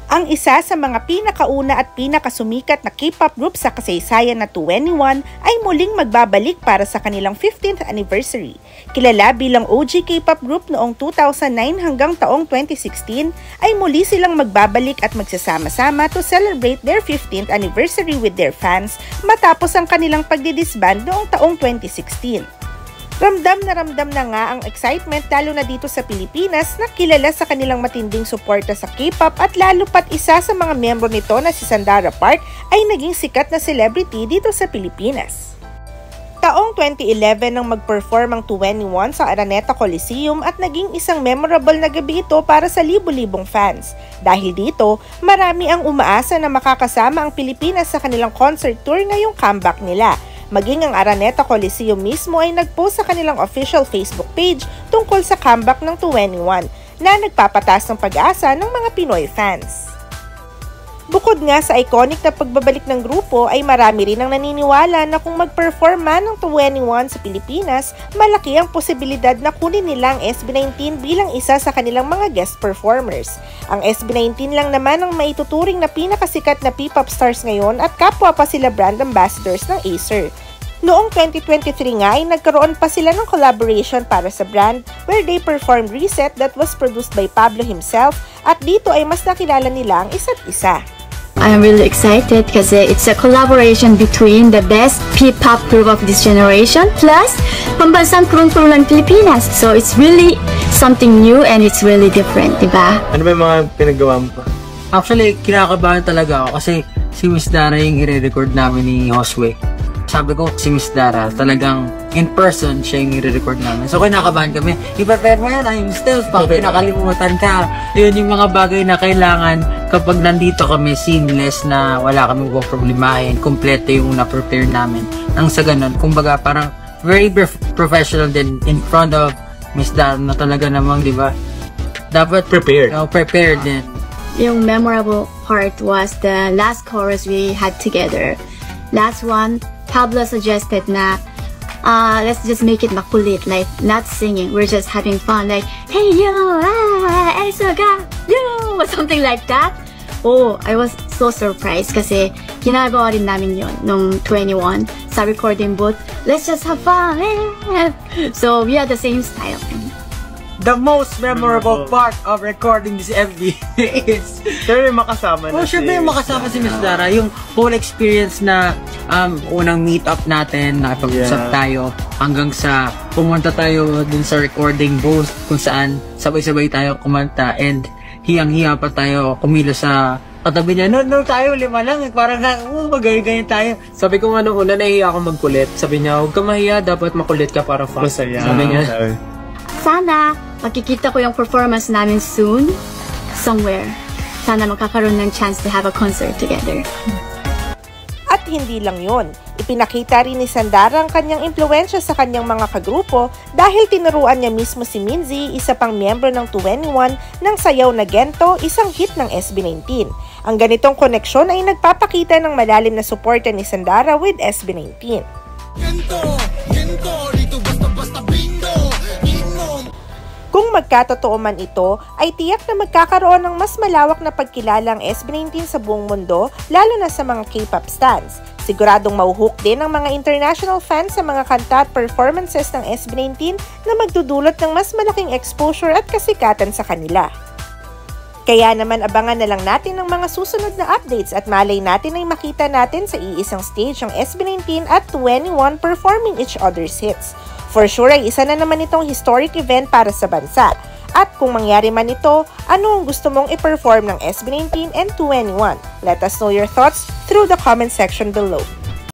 Ang isa sa mga pinakauna at pinakasumikat na K-pop group sa kasaysayan na 2NE1 ay muling magbabalik para sa kanilang 15th anniversary. Kilala bilang OG K-pop group noong 2009 hanggang taong 2016, ay muli silang magbabalik at magsasama-sama to celebrate their 15th anniversary with their fans matapos ang kanilang pagdidisband noong taong 2016. Ramdam na nga ang excitement lalo na dito sa Pilipinas na kilala sa kanilang matinding suporta sa K-pop at lalo pat isa sa mga miyembro nito na si Sandara Park ay naging sikat na celebrity dito sa Pilipinas. Taong 2011 nang mag-perform ang 2NE1 sa Araneta Coliseum at naging isang memorable na gabi ito para sa libu-libong fans. Dahil dito, marami ang umaasa na makakasama ang Pilipinas sa kanilang concert tour ngayong comeback nila. Maging ang Araneta Coliseum mismo ay nagpost sa kanilang official Facebook page tungkol sa comeback ng 2NE1 na nagpapataas ng pag-asa ng mga Pinoy fans. Bukod nga sa iconic na pagbabalik ng grupo ay marami rin ang naniniwala na kung mag-perform man ng 2NE1 sa Pilipinas, malaki ang posibilidad na kunin nila ang SB19 bilang isa sa kanilang mga guest performers. Ang SB19 lang naman ang maituturing na pinakasikat na P-pop stars ngayon at kapwa pa sila brand ambassadors ng Acer. Noong 2023 nga ay nagkaroon pa sila ng collaboration para sa brand where they performed Reset that was produced by Pablo himself at dito ay mas nakilala nila ang isa't isa. I'm really excited because it's a collaboration between the best P-pop group of this generation plus pambansang krung-krung ng Pilipinas. So it's really something new and it's really different, diba? Ano ba yung mga pinagawa mo pa? Actually, kinakabahan talaga ako kasi si Miss Dara yung i-record namin ni Josue. Sabi ko, si Miss Dara, talagang in person siya yung i-record namin. So, kinakabahan kami. I-prepare mo yan, I'm still pag nakalimutan ka. Yun yung mga bagay na kailangan kapag nandito kami, seamless na wala kami problemahin. Kompleto yung na-prepare namin. Nang sa ganun, kumbaga parang very professional din in front of Miss Dara na talaga namang, di ba? Dapat prepared. Prepared din. Yung memorable part was the last chorus we had together. Last one, Pablo suggested na let's just make it makulit, like not singing, we're just having fun, like hey yo, Esoga, yo, or something like that. Oh, I was so surprised kasi ginagawa rin namin yun nung 21 sa recording booth. Let's just have fun. So we had the same style. The most memorable part of recording this MV is Siyempre makasama na syempre yung makasama si Miss Dara, yung whole experience na unang meet up natin, nakipag-usap tayo hanggang sa pumunta tayo dun sa recording booth kung saan sabay-sabay tayo kumanta and hiyang-hiya pa tayo kumilos sa katabi niya. No, tayo, 5 lang. Parang magayon-gayon tayo. Sabi ko nga nung una, nahihiya ako magkulit. Sabi niya, huwag ka mahiya, dapat makulit ka para fun. Masaya. Sabi niya. Sana makikita ko yung performance namin soon somewhere. Sana makakaroon ng chance to have a concert together. At hindi lang yon, ipinakita rin ni Sandara ang kanyang impluwensya sa kanyang mga kagrupo dahil tinuruan niya mismo si Minzy, isa pang miyembro ng 2NE1, ng sayaw na Gento, isang hit ng SB19. Ang ganitong koneksyon ay nagpapakita ng malalim na suporta ni Sandara with SB19. Gento, dito basta bingo. Kung magkatotoo man ito, ay tiyak na magkakaroon ng mas malawak na pagkilala ang SB19 sa buong mundo, lalo na sa mga K-pop stans. Siguradong mauhook din ang mga international fans sa mga kanta at performances ng SB19 na magdudulot ng mas malaking exposure at kasikatan sa kanila. Kaya naman abangan na lang natin ang mga susunod na updates at malay natin ay makita natin sa iisang stage ang SB19 at 2NE1 performing each other's hits. For sure ay isa na naman itong historic event para sa bansa. At kung mangyari man ito, ano ang gusto mong i-perform ng SB19 and 2NE1? Let us know your thoughts through the comment section below.